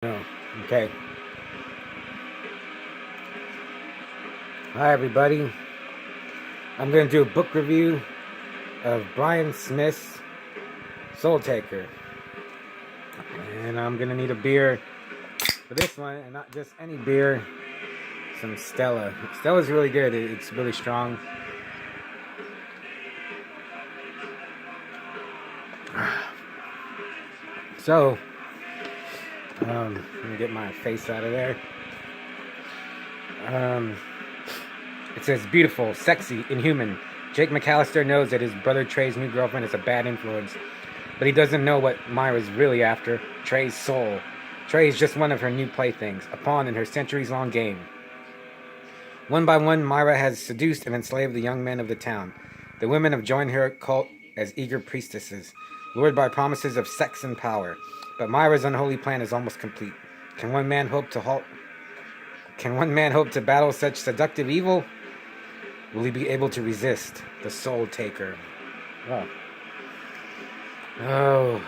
Oh, okay. Hi, everybody. I'm going to do a book review of Bryan Smith's Soultaker. And I'm going to need a beer for this one, and not just any beer, some Stella. Stella's really good. It's really strong. So, let me get my face out of there. It says, beautiful, sexy, inhuman. Jake McAllister knows that his brother Trey's new girlfriend is a bad influence, but he doesn't know what Myra's really after: Trey's soul. Trey is just one of her new playthings, a pawn in her centuries-long game. One by one, Myra has seduced and enslaved the young men of the town. The women have joined her cult as eager priestesses, lured by promises of sex and power. But Myra's unholy plan is almost complete. Can one man hope to battle such seductive evil? Will he be able to resist the Soultaker? Oh.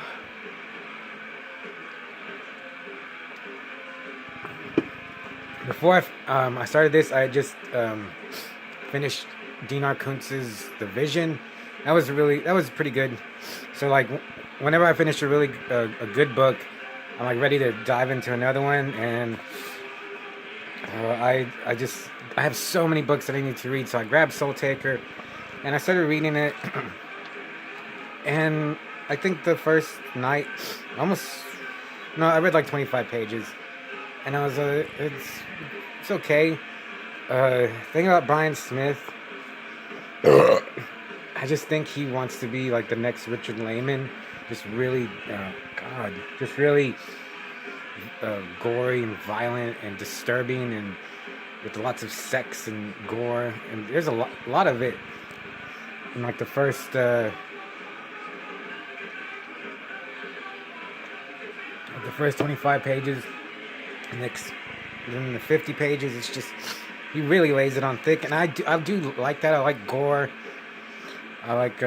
Before I started this, I just finished Dinar Kuntz's The Vision. That was pretty good. So like, whenever I finish a good book, I'm like ready to dive into another one, and I have so many books that I need to read. So I grabbed Soultaker, and I started reading it, and I think the first night, I read like 25 pages, and I was it's okay. Thing about Bryan Smith, I just think he wants to be like the next Richard Lehman. Just really, just really gory and violent and disturbing, and with lots of sex and gore. And there's a lot of it in like the first 25 pages. Next, in the 50 pages, it's just, he really lays it on thick, and I do like that. I like gore. I like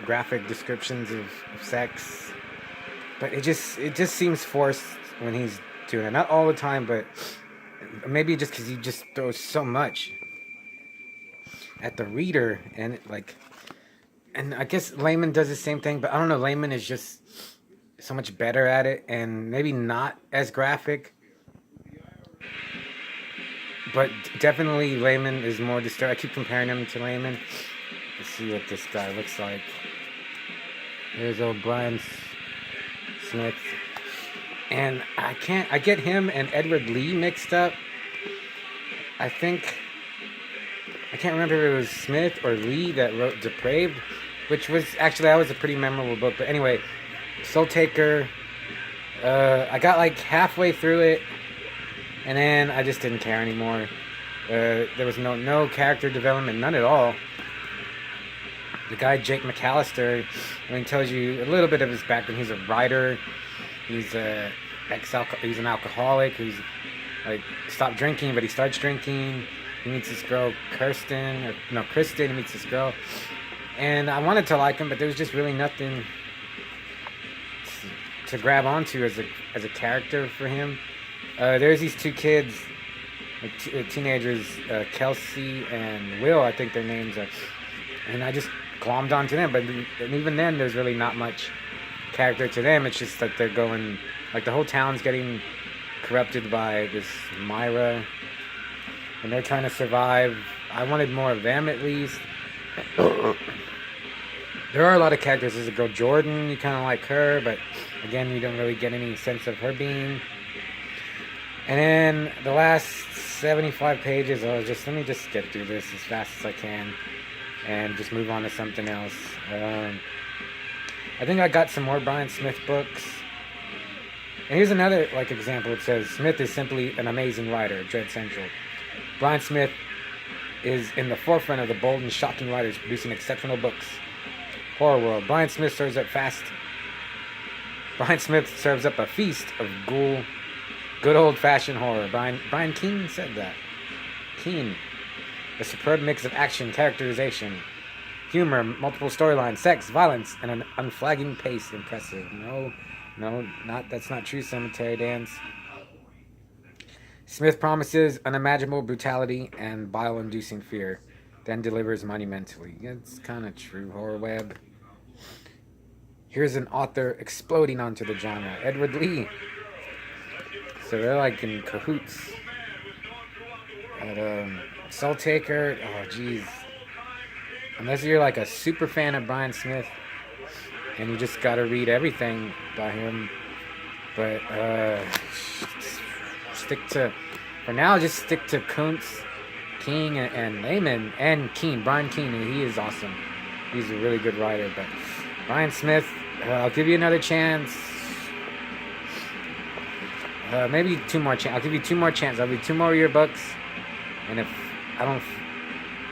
graphic descriptions of sex, but it just seems forced when he's doing it. Not all the time, but maybe just because he just throws so much at the reader, and I guess Lehman does the same thing, but I don't know. Lehman is just so much better at it, and maybe not as graphic, but definitely Lehman is more disturbing. I keep comparing him to Lehman. Let's see what this guy looks like. There's old Bryan Smith. And I get him and Edward Lee mixed up. I can't remember if it was Smith or Lee that wrote Depraved, which was, actually, that was a pretty memorable book. But anyway, Soultaker, I got like halfway through it, and then I just didn't care anymore. There was no character development, none at all. The guy Jake McAllister, tells you a little bit of his background. He's a writer. He's an alcoholic who's like stopped drinking, but he starts drinking. He meets this girl Kristen. He meets this girl, and I wanted to like him, but there was just really nothing to grab onto as a character for him. There's these two kids, teenagers, Kelsey and Will, I think their names are, and I just glommed onto them. But even then, there's really not much character to them. It's just like they're going, like the whole town's getting corrupted by this Myra, and they're trying to survive. I wanted more of them, at least. There are a lot of characters. There's a girl Jordan, you kind of like her, but again, you don't really get any sense of her being. And then the last 75 pages, let me just get through this as fast as I can and just move on to something else. I think I got some more Bryan Smith books. And here's another example. It says, Smith is simply an amazing writer, Dread Central. Bryan Smith is in the forefront of the bold and shocking writers producing exceptional books. Horror World. Bryan Smith serves up a feast of good old-fashioned horror. Brian Keene said that. Keene. A superb mix of action, characterization, humor, multiple storylines, sex, violence, and an unflagging pace. Impressive. No No, that's not true. Cemetery Dance. Smith promises unimaginable brutality and bile-inducing fear, then delivers monumentally. It's kind of true. Horror Web. Here's an author exploding onto the genre, Edward Lee. So they're like in cahoots. And Soultaker, oh jeez. Unless you're like a super fan of Bryan Smith, and you just gotta read everything by him. But for now, just stick to Kuntz, King, and Lehman, and Keene, Brian Keene. He is awesome. He's a really good writer. But Bryan Smith, I'll give you another chance. Maybe 2 more chances. I'll give you 2 more chances. I'll give you 2 more of your books. And if I don't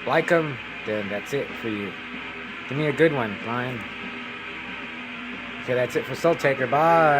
like them, then that's it for you. Give me a good one, Brian. Okay, that's it for Soultaker. Bye.